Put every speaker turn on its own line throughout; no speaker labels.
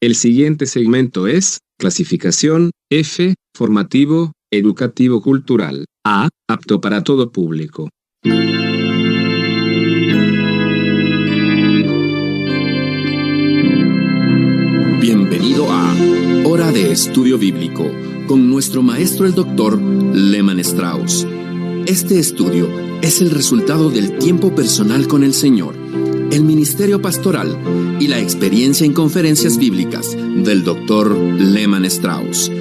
El siguiente segmento es clasificación F, formativo, educativo cultural. A, apto para todo público.
Bienvenido a Hora de Estudio Bíblico con nuestro maestro el Dr. Lehman Strauss. Este estudio es el resultado del tiempo personal con el Señor, el ministerio pastoral y la experiencia en conferencias bíblicas del Dr. Lehman Strauss.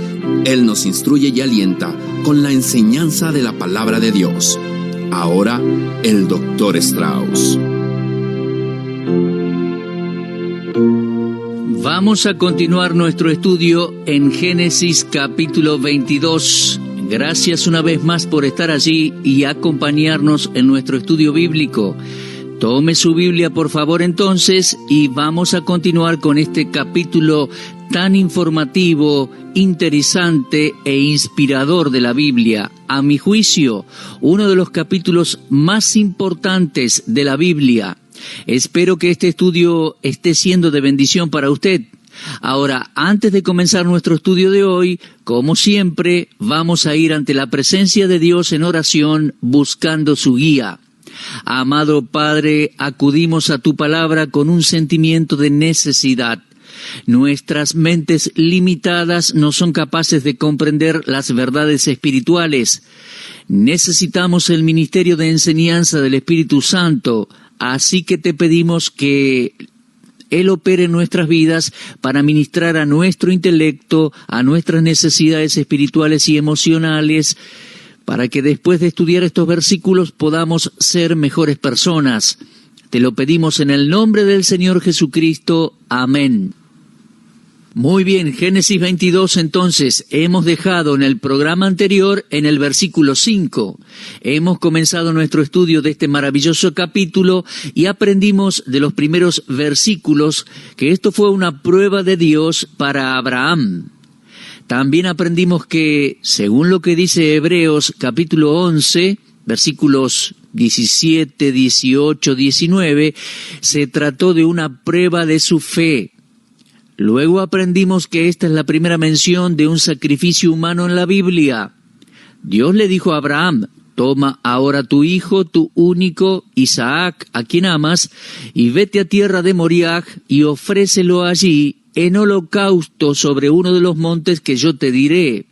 Él nos instruye y alienta con la enseñanza de la palabra de Dios. Ahora, el Dr. Strauss.
Vamos a continuar nuestro estudio en Génesis capítulo 22. Gracias una vez más por estar allí y acompañarnos en nuestro estudio bíblico. Tome su Biblia por favor entonces y vamos a continuar con este capítulo tan informativo, interesante e inspirador de la Biblia. A mi juicio, uno de los capítulos más importantes de la Biblia. Espero que este estudio esté siendo de bendición para usted. Ahora, antes de comenzar nuestro estudio de hoy, como siempre, vamos a ir ante la presencia de Dios en oración, buscando su guía. Amado Padre, acudimos a tu palabra con un sentimiento de necesidad. Nuestras mentes limitadas no son capaces de comprender las verdades espirituales. Necesitamos el ministerio de enseñanza del Espíritu Santo, así que te pedimos que Él opere en nuestras vidas para ministrar a nuestro intelecto, a nuestras necesidades espirituales y emocionales, para que después de estudiar estos versículos podamos ser mejores personas. Te lo pedimos en el nombre del Señor Jesucristo. Amén. Muy bien, Génesis 22 entonces, hemos dejado en el programa anterior en el versículo 5. Hemos comenzado nuestro estudio de este maravilloso capítulo y aprendimos de los primeros versículos que esto fue una prueba de Dios para Abraham. También aprendimos que, según lo que dice Hebreos capítulo 11, versículos 17, 18, 19, se trató de una prueba de su fe. Luego aprendimos que esta es la primera mención de un sacrificio humano en la Biblia. Dios le dijo a Abraham: toma ahora tu hijo, tu único, Isaac, a quien amas, y vete a tierra de Moriah y ofrécelo allí en holocausto sobre uno de los montes que yo te diré.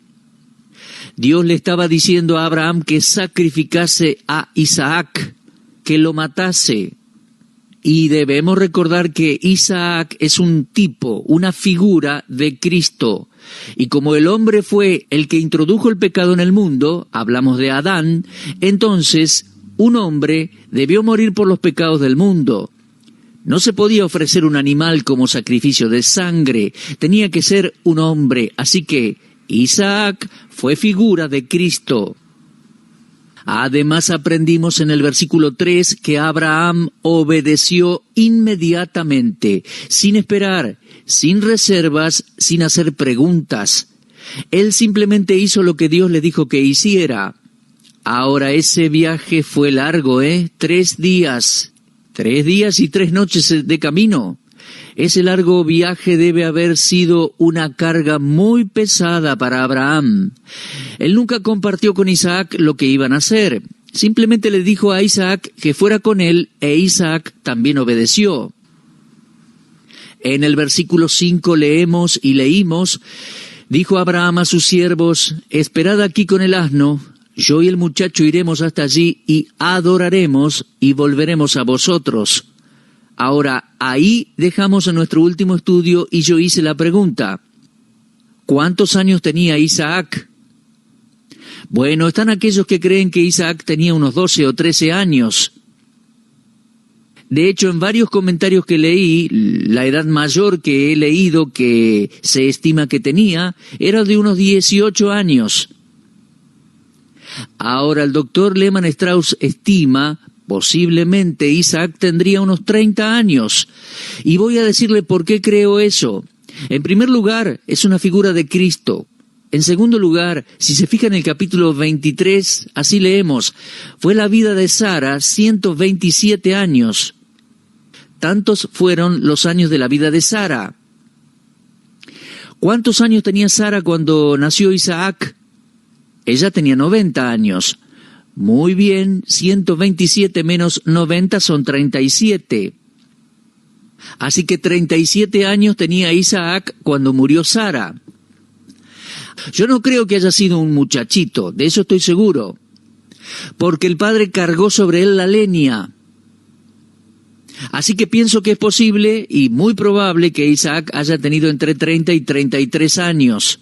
Dios le estaba diciendo a Abraham que sacrificase a Isaac, que lo matase. Y debemos recordar que Isaac es un tipo, una figura de Cristo. Y como el hombre fue el que introdujo el pecado en el mundo, hablamos de Adán, entonces un hombre debió morir por los pecados del mundo. No se podía ofrecer un animal como sacrificio de sangre, tenía que ser un hombre, así que Isaac fue figura de Cristo. Además aprendimos en el versículo 3 que Abraham obedeció inmediatamente, sin esperar, sin reservas, sin hacer preguntas. Él simplemente hizo lo que Dios le dijo que hiciera. Ahora ese viaje fue largo, 3 días. 3 días y 3 noches de camino. Ese largo viaje debe haber sido una carga muy pesada para Abraham. Él nunca compartió con Isaac lo que iban a hacer. Simplemente le dijo a Isaac que fuera con él, e Isaac también obedeció. En el versículo 5 leímos, dijo Abraham a sus siervos: esperad aquí con el asno, yo y el muchacho iremos hasta allí y adoraremos y volveremos a vosotros. Ahora, ahí dejamos en nuestro último estudio y yo hice la pregunta: ¿cuántos años tenía Isaac? Bueno, están aquellos que creen que Isaac tenía unos 12 o 13 años. De hecho, en varios comentarios que leí, la edad mayor que he leído que se estima que tenía era de unos 18 años. Ahora, el doctor Lehman Strauss estima posiblemente Isaac tendría unos 30 años. Y voy a decirle por qué creo eso. En primer lugar, es una figura de Cristo. En segundo lugar, si se fija en el capítulo 23, así leemos: fue la vida de Sara 127 años. Tantos fueron los años de la vida de Sara. ¿Cuántos años tenía Sara cuando nació Isaac? Ella tenía 90 años. Muy bien, 127 menos 90 son 37. Así que 37 años tenía Isaac cuando murió Sara. Yo no creo que haya sido un muchachito, de eso estoy seguro, porque el padre cargó sobre él la leña. Así que pienso que es posible y muy probable que Isaac haya tenido entre 30 y 33 años.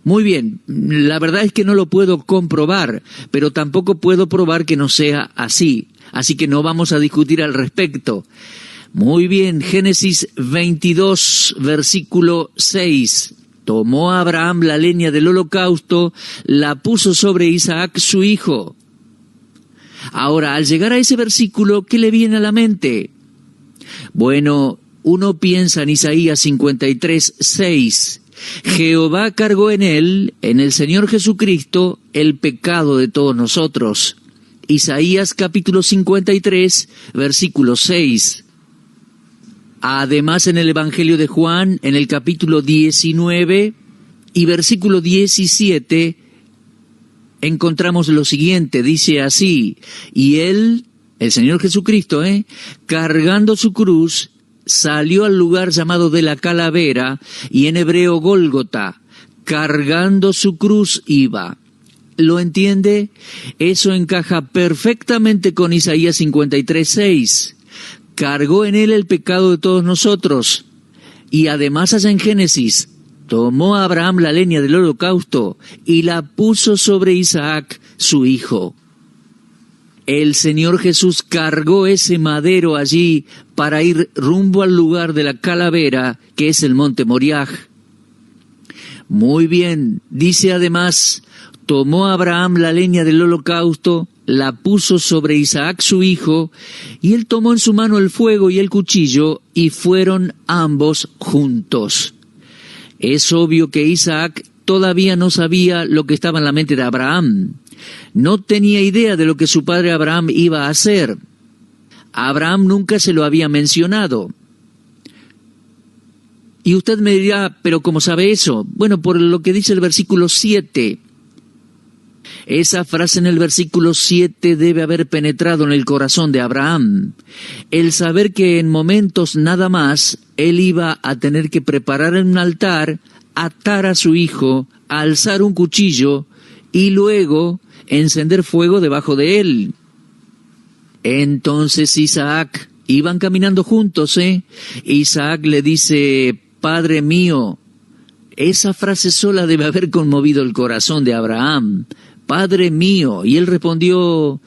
Muy bien, la verdad es que no lo puedo comprobar, pero tampoco puedo probar que no sea así. Así que no vamos a discutir al respecto. Muy bien, Génesis 22, versículo 6. Tomó a Abraham la leña del holocausto, la puso sobre Isaac su hijo. Ahora, al llegar a ese versículo, ¿qué le viene a la mente? Bueno, uno piensa en Isaías 53, 6. Jehová cargó en él, en el Señor Jesucristo, el pecado de todos nosotros. Isaías capítulo 53, versículo 6. Además, en el Evangelio de Juan, en el capítulo 19 y versículo 17, encontramos lo siguiente, dice así: y él, el Señor Jesucristo, cargando su cruz, salió al lugar llamado de la calavera, y en hebreo Gólgota, cargando su cruz iba. ¿Lo entiende? Eso encaja perfectamente con Isaías 53, 6. Cargó en él el pecado de todos nosotros. Y además allá en Génesis, tomó a Abraham la leña del holocausto y la puso sobre Isaac, su hijo. El Señor Jesús cargó ese madero allí para ir rumbo al lugar de la calavera, que es el monte Moriah. Muy bien, dice además, tomó a Abraham la leña del holocausto, la puso sobre Isaac su hijo, y él tomó en su mano el fuego y el cuchillo, y fueron ambos juntos. Es obvio que Isaac todavía no sabía lo que estaba en la mente de Abraham. No tenía idea de lo que su padre Abraham iba a hacer. Abraham nunca se lo había mencionado. Y usted me dirá, ¿pero cómo sabe eso? Bueno, por lo que dice el versículo 7. Esa frase en el versículo 7 debe haber penetrado en el corazón de Abraham. El saber que en momentos nada más él iba a tener que preparar un altar, atar a su hijo, alzar un cuchillo y luego encender fuego debajo de él. Entonces Isaac, iban caminando juntos, Isaac le dice, Padre mío. Esa frase sola debe haber conmovido el corazón de Abraham. Padre mío. Y él respondió,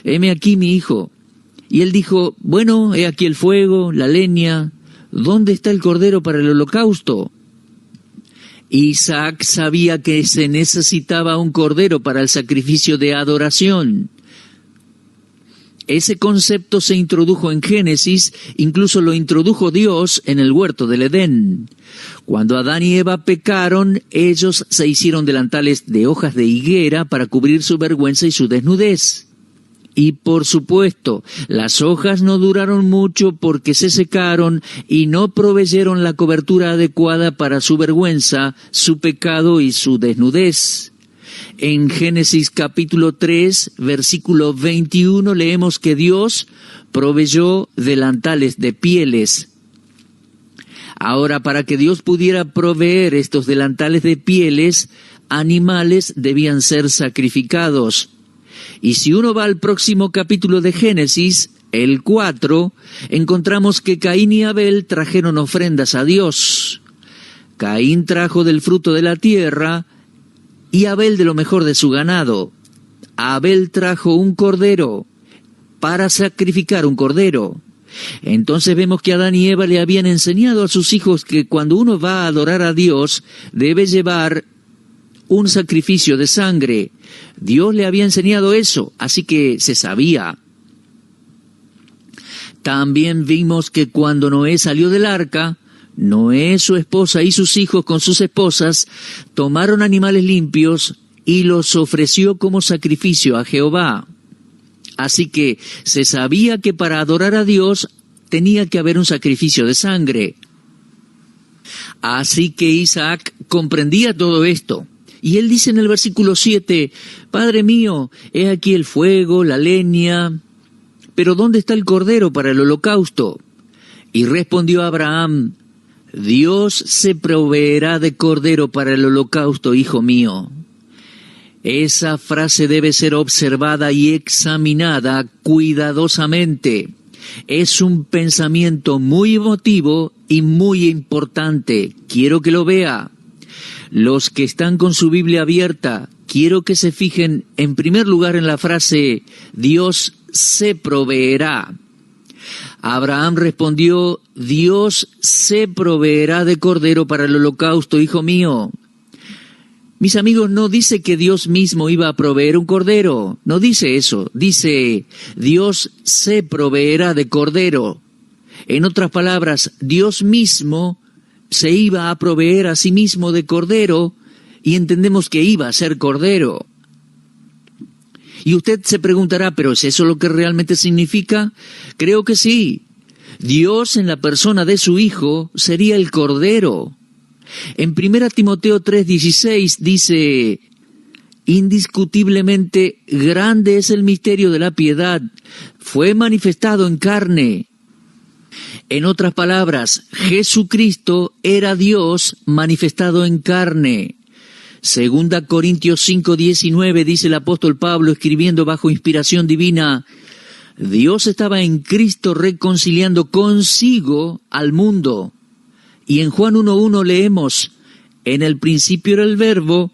heme aquí mi hijo. Y él dijo, bueno, he aquí el fuego, la leña, ¿dónde está el cordero para el holocausto? Isaac sabía que se necesitaba un cordero para el sacrificio de adoración. Ese concepto se introdujo en Génesis, incluso lo introdujo Dios en el huerto del Edén. Cuando Adán y Eva pecaron, ellos se hicieron delantales de hojas de higuera para cubrir su vergüenza y su desnudez. Y por supuesto, las hojas no duraron mucho porque se secaron y no proveyeron la cobertura adecuada para su vergüenza, su pecado y su desnudez. En Génesis capítulo 3, versículo 21, leemos que Dios proveyó delantales de pieles. Ahora, para que Dios pudiera proveer estos delantales de pieles, animales debían ser sacrificados. Y si uno va al próximo capítulo de Génesis, el 4, encontramos que Caín y Abel trajeron ofrendas a Dios. Caín trajo del fruto de la tierra y Abel de lo mejor de su ganado. Abel trajo un cordero para sacrificar un cordero. Entonces vemos que Adán y Eva le habían enseñado a sus hijos que cuando uno va a adorar a Dios, debe llevar un sacrificio de sangre. Dios le había enseñado eso, así que se sabía. También vimos que cuando Noé salió del arca, Noé, su esposa y sus hijos con sus esposas tomaron animales limpios y los ofreció como sacrificio a Jehová. Así que se sabía que para adorar a Dios tenía que haber un sacrificio de sangre. Así que Isaac comprendía todo esto. Y él dice en el versículo 7, Padre mío, he aquí el fuego, la leña, pero ¿dónde está el cordero para el holocausto? Y respondió Abraham, Dios se proveerá de cordero para el holocausto, hijo mío. Esa frase debe ser observada y examinada cuidadosamente. Es un pensamiento muy emotivo y muy importante. Quiero que lo vea. Los que están con su Biblia abierta, quiero que se fijen en primer lugar en la frase, Dios se proveerá. Abraham respondió, Dios se proveerá de cordero para el holocausto, hijo mío. Mis amigos, no dice que Dios mismo iba a proveer un cordero, no dice eso, dice, Dios se proveerá de cordero. En otras palabras, Dios mismo se iba a proveer a sí mismo de cordero, y entendemos que iba a ser cordero. Y usted se preguntará, ¿pero es eso lo que realmente significa? Creo que sí. Dios en la persona de su Hijo sería el cordero. En 1 Timoteo 3:16 dice, indiscutiblemente grande es el misterio de la piedad, fue manifestado en carne. En otras palabras, Jesucristo era Dios manifestado en carne. 2 Corintios 5:19 dice el apóstol Pablo escribiendo bajo inspiración divina, Dios estaba en Cristo reconciliando consigo al mundo. Y en Juan 1:1 leemos, en el principio era el verbo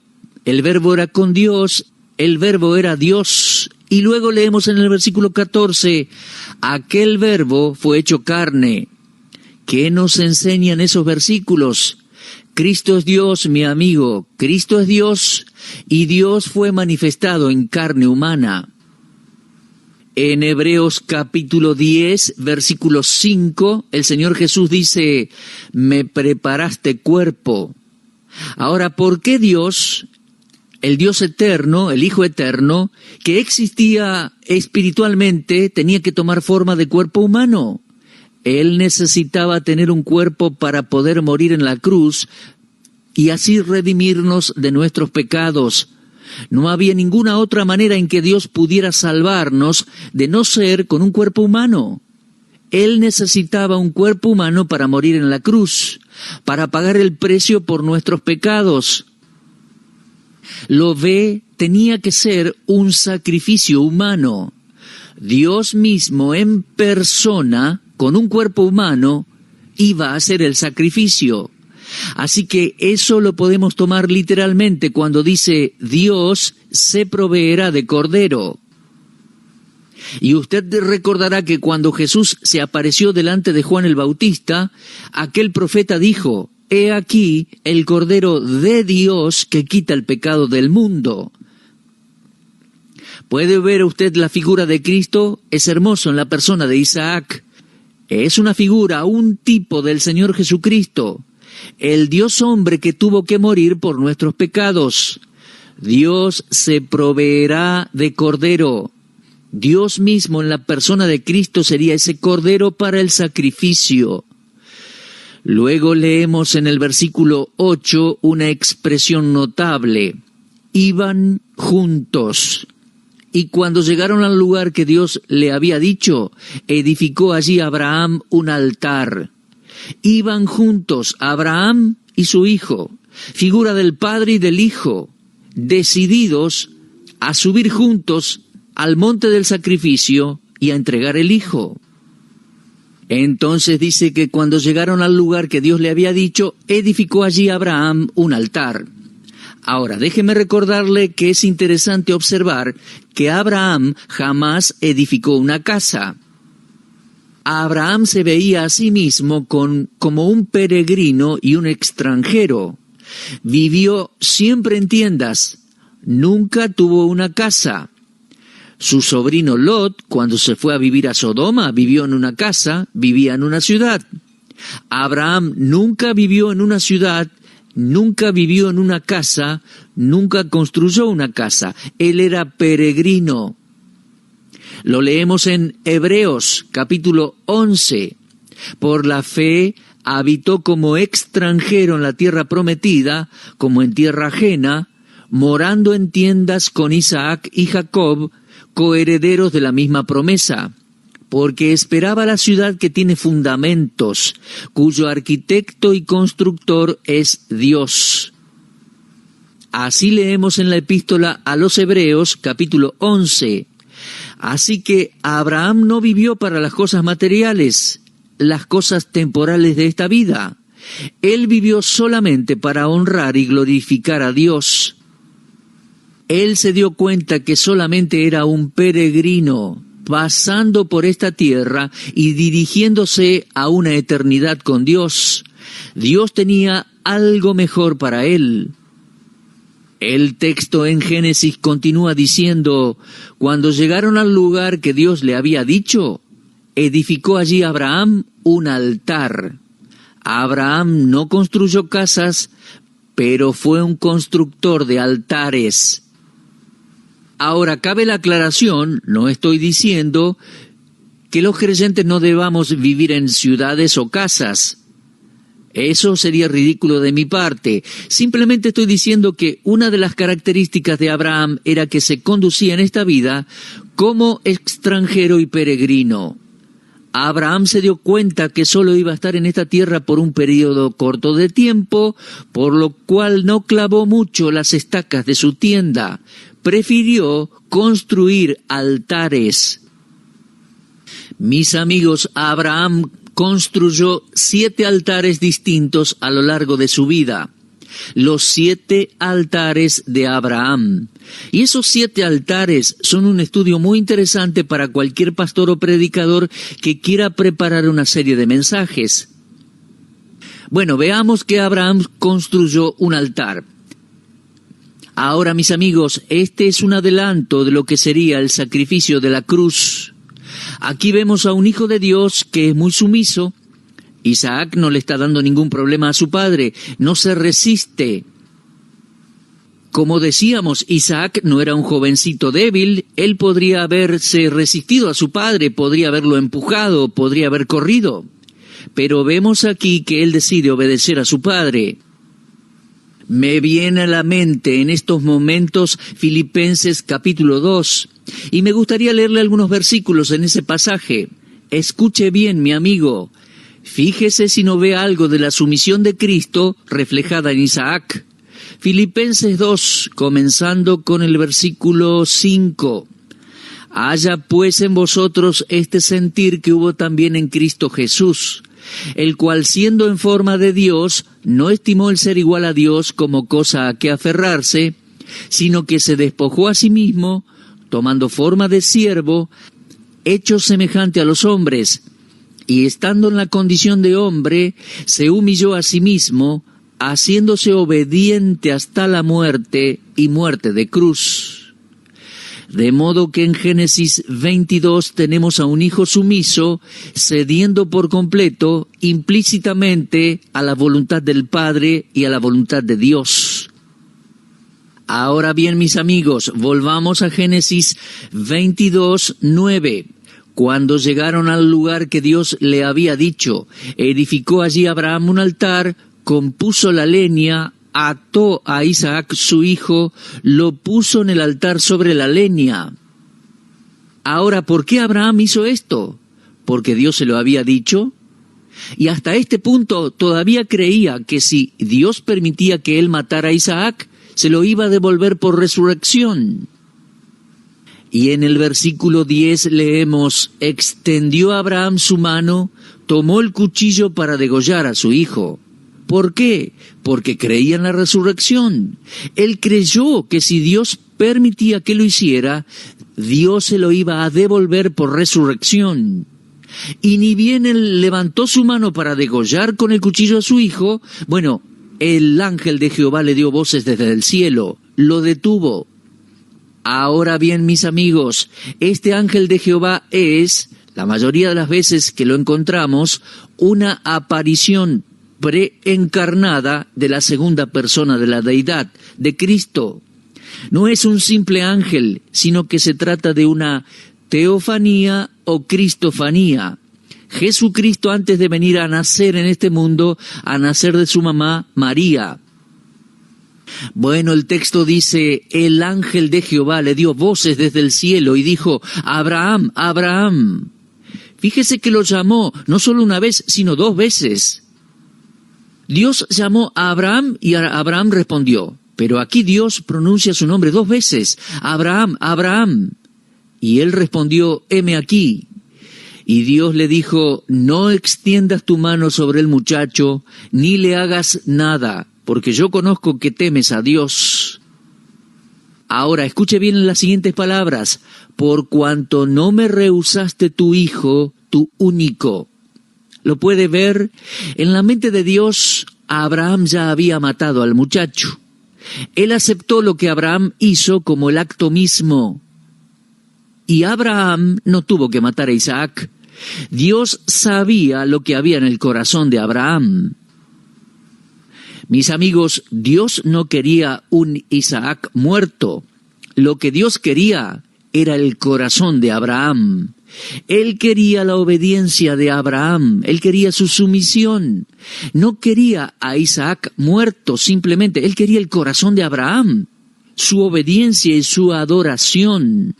era con Dios, el verbo era Dios. Y luego leemos en el versículo 14, aquel verbo fue hecho carne. ¿Qué nos enseñan esos versículos? Cristo es Dios, mi amigo, Cristo es Dios, y Dios fue manifestado en carne humana. En Hebreos capítulo 10, versículo 5, el Señor Jesús dice, me preparaste cuerpo. Ahora, ¿por qué Dios, el Dios eterno, el Hijo eterno, que existía espiritualmente, tenía que tomar forma de cuerpo humano? Él necesitaba tener un cuerpo para poder morir en la cruz y así redimirnos de nuestros pecados. No había ninguna otra manera en que Dios pudiera salvarnos de no ser con un cuerpo humano. Él necesitaba un cuerpo humano para morir en la cruz, para pagar el precio por nuestros pecados. Lo ve, tenía que ser un sacrificio humano. Dios mismo en persona, con un cuerpo humano, iba a hacer el sacrificio. Así que eso lo podemos tomar literalmente cuando dice Dios se proveerá de cordero. Y usted recordará que cuando Jesús se apareció delante de Juan el Bautista, aquel profeta dijo, he aquí el cordero de Dios que quita el pecado del mundo. ¿Puede ver usted la figura de Cristo? Es hermoso en la persona de Isaac. Es una figura, un tipo del Señor Jesucristo. El Dios hombre que tuvo que morir por nuestros pecados. Dios se proveerá de cordero. Dios mismo en la persona de Cristo sería ese cordero para el sacrificio. Luego leemos en el versículo 8 una expresión notable. Iban juntos. Y cuando llegaron al lugar que Dios le había dicho, edificó allí Abraham un altar. Iban juntos Abraham y su hijo, figura del Padre y del Hijo, decididos a subir juntos al monte del sacrificio y a entregar el Hijo. Entonces dice que cuando llegaron al lugar que Dios le había dicho, edificó allí Abraham un altar. Ahora, déjeme recordarle que es interesante observar que Abraham jamás edificó una casa. Abraham se veía a sí mismo como un peregrino y un extranjero. Vivió siempre en tiendas, nunca tuvo una casa. Su sobrino Lot, cuando se fue a vivir a Sodoma, vivió en una casa, vivía en una ciudad. Abraham nunca vivió en una ciudad, nunca vivió en una casa, nunca construyó una casa. Él era peregrino. Lo leemos en Hebreos capítulo 11. Por la fe, habitó como extranjero en la tierra prometida, como en tierra ajena, morando en tiendas con Isaac y Jacob, coherederos de la misma promesa, porque esperaba la ciudad que tiene fundamentos, cuyo arquitecto y constructor es Dios. Así leemos en la epístola a los Hebreos, capítulo 11. Así que Abraham no vivió para las cosas materiales, las cosas temporales de esta vida. Él vivió solamente para honrar y glorificar a Dios. Él se dio cuenta que solamente era un peregrino, pasando por esta tierra y dirigiéndose a una eternidad con Dios. Dios tenía algo mejor para él. El texto en Génesis continúa diciendo, cuando llegaron al lugar que Dios le había dicho, edificó allí Abraham un altar. Abraham no construyó casas, pero fue un constructor de altares. Ahora, cabe la aclaración, no estoy diciendo que los creyentes no debamos vivir en ciudades o casas. Eso sería ridículo de mi parte. Simplemente estoy diciendo que una de las características de Abraham era que se conducía en esta vida como extranjero y peregrino. Abraham se dio cuenta que solo iba a estar en esta tierra por un periodo corto de tiempo, por lo cual no clavó mucho las estacas de su tienda. Prefirió construir altares. Mis amigos, Abraham construyó 7 altares distintos a lo largo de su vida. Los 7 altares de Abraham. Y esos 7 altares son un estudio muy interesante para cualquier pastor o predicador que quiera preparar una serie de mensajes. Bueno, veamos que Abraham construyó un altar. Ahora, mis amigos, este es un adelanto de lo que sería el sacrificio de la cruz. Aquí vemos a un hijo de Dios que es muy sumiso. Isaac no le está dando ningún problema a su padre, no se resiste. Como decíamos, Isaac no era un jovencito débil, él podría haberse resistido a su padre, podría haberlo empujado, podría haber corrido. Pero vemos aquí que él decide obedecer a su padre. Me viene a la mente en estos momentos Filipenses capítulo 2, y me gustaría leerle algunos versículos en ese pasaje. Escuche bien, mi amigo. Fíjese si no ve algo de la sumisión de Cristo reflejada en Isaac. Filipenses 2, comenzando con el versículo 5. Haya pues en vosotros este sentir que hubo también en Cristo Jesús, el cual siendo en forma de Dios, no estimó el ser igual a Dios como cosa a que aferrarse, sino que se despojó a sí mismo, tomando forma de siervo, hecho semejante a los hombres, y estando en la condición de hombre, se humilló a sí mismo, haciéndose obediente hasta la muerte y muerte de cruz. De modo que en Génesis 22 tenemos a un hijo sumiso, cediendo por completo, implícitamente, a la voluntad del Padre y a la voluntad de Dios. Ahora bien, mis amigos, volvamos a Génesis 22, 9. Cuando llegaron al lugar que Dios le había dicho, edificó allí Abraham un altar, compuso la leña, ató a Isaac su hijo, lo puso en el altar sobre la leña. Ahora, ¿por qué Abraham hizo esto? ¿Porque Dios se lo había dicho? Y hasta este punto todavía creía que si Dios permitía que él matara a Isaac, se lo iba a devolver por resurrección. Y en el versículo 10 leemos, extendió Abraham su mano, tomó el cuchillo para degollar a su hijo. ¿Por qué? Porque creía en la resurrección. Él creyó que si Dios permitía que lo hiciera, Dios se lo iba a devolver por resurrección. Y ni bien él levantó su mano para degollar con el cuchillo a su hijo, bueno, el ángel de Jehová le dio voces desde el cielo, lo detuvo. Ahora bien, mis amigos, este ángel de Jehová es, la mayoría de las veces que lo encontramos, una aparición preencarnada de la segunda persona de la deidad, de Cristo. No es un simple ángel, sino que se trata de una teofanía o cristofanía. Jesucristo, antes de venir a nacer en este mundo, a nacer de su mamá María. Bueno, el texto dice, el ángel de Jehová le dio voces desde el cielo y dijo, Abraham, Abraham. Fíjese que lo llamó no solo una vez, sino 2 veces. Dios llamó a Abraham y Abraham respondió. Pero aquí Dios pronuncia su nombre 2 veces, Abraham, Abraham. Y él respondió, heme aquí. Y Dios le dijo, no extiendas tu mano sobre el muchacho, ni le hagas nada, porque yo conozco que temes a Dios. Ahora, escuche bien las siguientes palabras, por cuanto no me rehusaste tu hijo, tu único. ¿Lo puede ver? En la mente de Dios, Abraham ya había matado al muchacho. Él aceptó lo que Abraham hizo como el acto mismo. Y Abraham no tuvo que matar a Isaac. Dios sabía lo que había en el corazón de Abraham. Mis amigos, Dios no quería un Isaac muerto. Lo que Dios quería era el corazón de Abraham. Él quería la obediencia de Abraham, él quería su sumisión. No quería a Isaac muerto simplemente, él quería el corazón de Abraham, su obediencia y su adoración.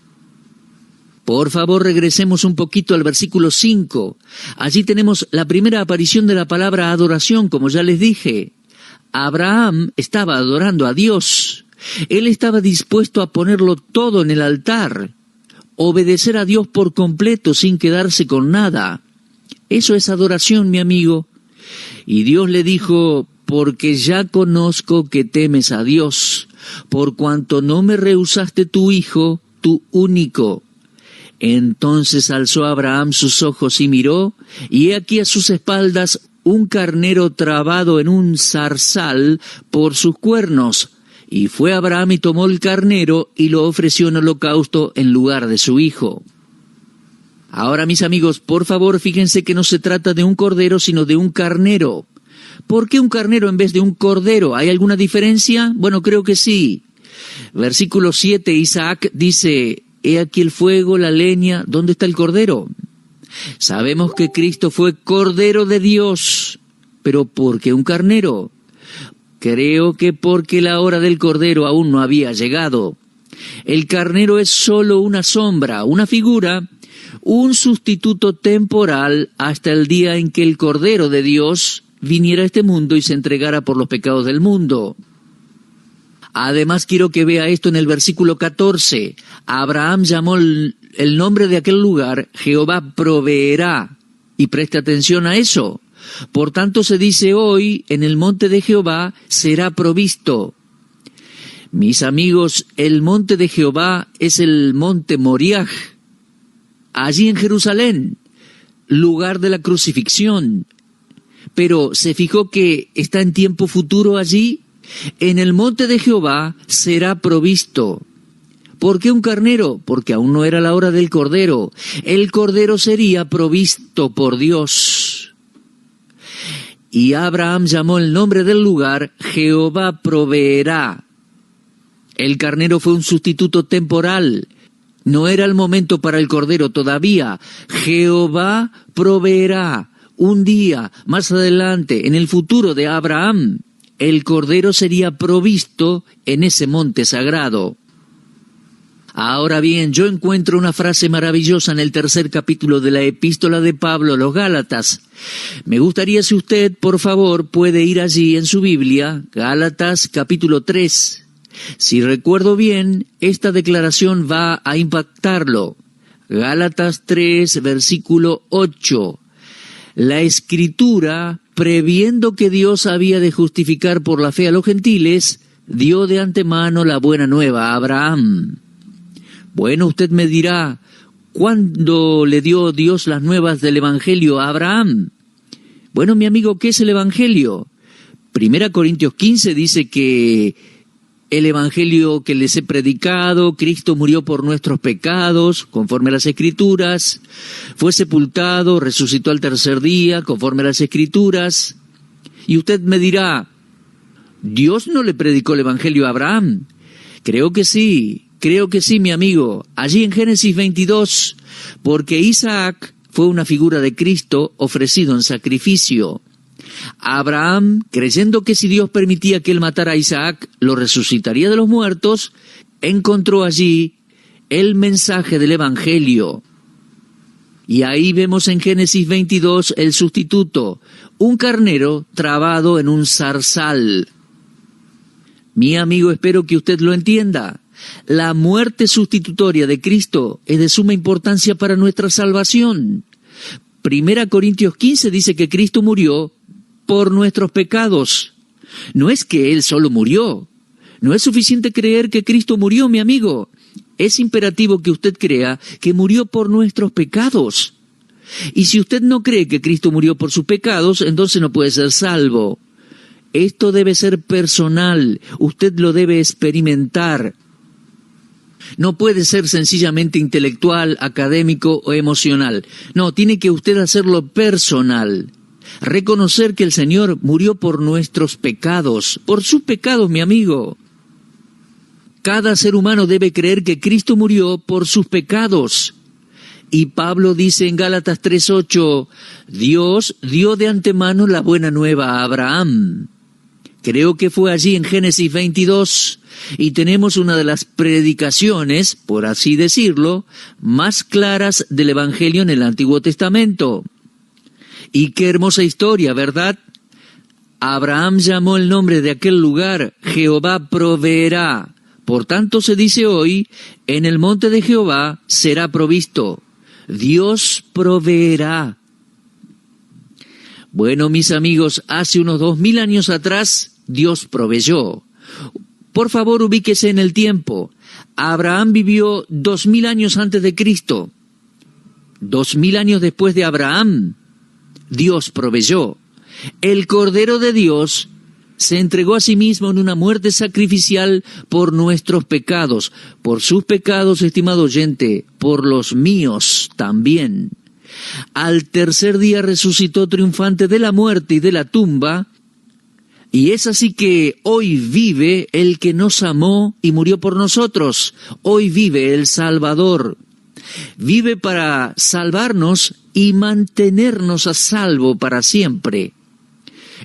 Por favor, regresemos un poquito al versículo 5. Allí tenemos la primera aparición de la palabra adoración, como ya les dije. Abraham estaba adorando a Dios. Él estaba dispuesto a ponerlo todo en el altar. Obedecer a Dios por completo sin quedarse con nada. Eso es adoración, mi amigo. Y Dios le dijo, porque ya conozco que temes a Dios, por cuanto no me rehusaste tu hijo, tu único. Entonces alzó Abraham sus ojos y miró, y he aquí a sus espaldas un carnero trabado en un zarzal por sus cuernos. Y fue Abraham y tomó el carnero y lo ofreció en holocausto en lugar de su hijo. Ahora, mis amigos, por favor, fíjense que no se trata de un cordero, sino de un carnero. ¿Por qué un carnero en vez de un cordero? ¿Hay alguna diferencia? Bueno, creo que sí. Versículo 7, Isaac dice, he aquí el fuego, la leña, ¿dónde está el cordero? Sabemos que Cristo fue Cordero de Dios, pero ¿por qué un carnero? Creo que porque la hora del cordero aún no había llegado. El carnero es solo una sombra, una figura, un sustituto temporal hasta el día en que el Cordero de Dios viniera a este mundo y se entregara por los pecados del mundo. Además, quiero que vea esto en el versículo 14. Abraham llamó el nombre de aquel lugar, Jehová proveerá. Y preste atención a eso. Por tanto se dice hoy, en el monte de Jehová será provisto. Mis amigos, el monte de Jehová es el monte Moriah, allí en Jerusalén, lugar de la crucifixión. Pero ¿se fijó que está en tiempo futuro allí? En el monte de Jehová será provisto. ¿Por qué un carnero? Porque aún no era la hora del cordero. El cordero sería provisto por Dios. Y Abraham llamó el nombre del lugar, Jehová proveerá. El carnero fue un sustituto temporal. No era el momento para el cordero todavía. Jehová proveerá. Un día, más adelante, en el futuro de Abraham, el cordero sería provisto en ese monte sagrado. Ahora bien, yo encuentro una frase maravillosa en el 3er capítulo de la epístola de Pablo a los Gálatas. Me gustaría si usted, por favor, puede ir allí en su Biblia, Gálatas capítulo 3. Si recuerdo bien, esta declaración va a impactarlo. Gálatas 3, versículo 8. La Escritura, previendo que Dios había de justificar por la fe a los gentiles, dio de antemano la buena nueva a Abraham. Bueno, usted me dirá, ¿cuándo le dio Dios las nuevas del Evangelio a Abraham? Bueno, mi amigo, ¿qué es el Evangelio? 1 Corintios 15 dice que el Evangelio que les he predicado, Cristo murió por nuestros pecados, conforme a las Escrituras, fue sepultado, resucitó al 3er día, conforme a las Escrituras. Y usted me dirá, ¿Dios no le predicó el Evangelio a Abraham? Creo que sí, mi amigo. Allí en Génesis 22, porque Isaac fue una figura de Cristo ofrecido en sacrificio. Abraham, creyendo que si Dios permitía que él matara a Isaac, lo resucitaría de los muertos, encontró allí el mensaje del Evangelio. Y ahí vemos en Génesis 22 el sustituto, un carnero trabado en un zarzal. Mi amigo, espero que usted lo entienda. La muerte sustitutoria de Cristo es de suma importancia para nuestra salvación. 1 Corintios 15 dice que Cristo murió por nuestros pecados. No es que Él solo murió. No es suficiente creer que Cristo murió, mi amigo. Es imperativo que usted crea que murió por nuestros pecados. Y si usted no cree que Cristo murió por sus pecados, entonces no puede ser salvo. Esto debe ser personal. Usted lo debe experimentar. No puede ser sencillamente intelectual, académico o emocional. No, tiene que usted hacerlo personal. Reconocer que el Señor murió por nuestros pecados, por sus pecados, mi amigo. Cada ser humano debe creer que Cristo murió por sus pecados. Y Pablo dice en Gálatas 3:8, Dios dio de antemano la buena nueva a Abraham. Creo que fue allí en Génesis 22, y tenemos una de las predicaciones, por así decirlo, más claras del Evangelio en el Antiguo Testamento. Y qué hermosa historia, ¿verdad? Abraham llamó el nombre de aquel lugar, Jehová proveerá. Por tanto se dice hoy, en el monte de Jehová será provisto. Dios proveerá. Bueno, mis amigos, hace unos 2000 años atrás, Dios proveyó. Por favor, ubíquese en el tiempo. Abraham vivió 2000 años antes de Cristo. 2000 años después de Abraham, Dios proveyó. El Cordero de Dios se entregó a sí mismo en una muerte sacrificial por nuestros pecados. Por sus pecados, estimado oyente, por los míos también. Al tercer día resucitó triunfante de la muerte y de la tumba, y es así que hoy vive el que nos amó y murió por nosotros. Hoy vive el Salvador. Vive para salvarnos y mantenernos a salvo para siempre.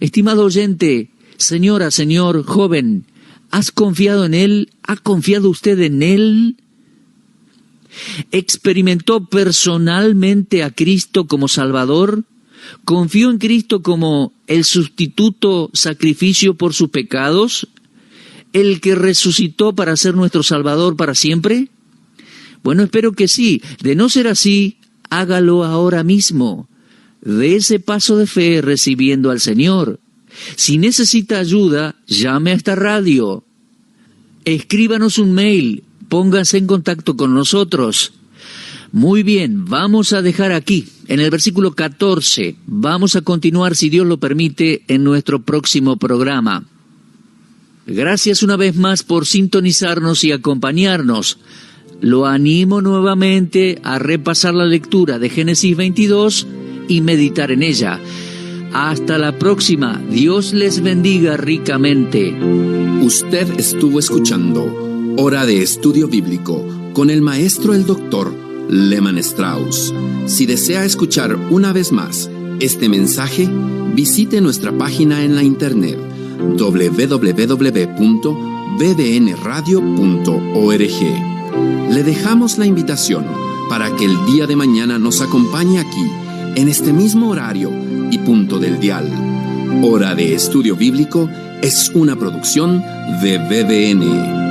Estimado oyente, señora, señor, joven, ¿has confiado en Él? ¿Ha confiado usted en Él? ¿Experimentó personalmente a Cristo como Salvador? ¿Confió en Cristo como el sustituto sacrificio por sus pecados? ¿El que resucitó para ser nuestro Salvador para siempre? Bueno, espero que sí. De no ser así, hágalo ahora mismo. Dé ese paso de fe recibiendo al Señor. Si necesita ayuda, llame a esta radio. Escríbanos un mail. Póngase en contacto con nosotros. Muy bien, vamos a dejar aquí, en el versículo 14. Vamos a continuar, si Dios lo permite, en nuestro próximo programa. Gracias una vez más por sintonizarnos y acompañarnos. Lo animo nuevamente a repasar la lectura de Génesis 22 y meditar en ella. Hasta la próxima. Dios les bendiga ricamente.
Usted estuvo escuchando Hora de Estudio Bíblico con el maestro el doctor Lehman Strauss. Si desea escuchar una vez más este mensaje, visite nuestra página en la internet www.bbnradio.org. Le dejamos la invitación para que el día de mañana nos acompañe aquí, en este mismo horario y punto del dial. Hora de Estudio Bíblico es una producción de BBN.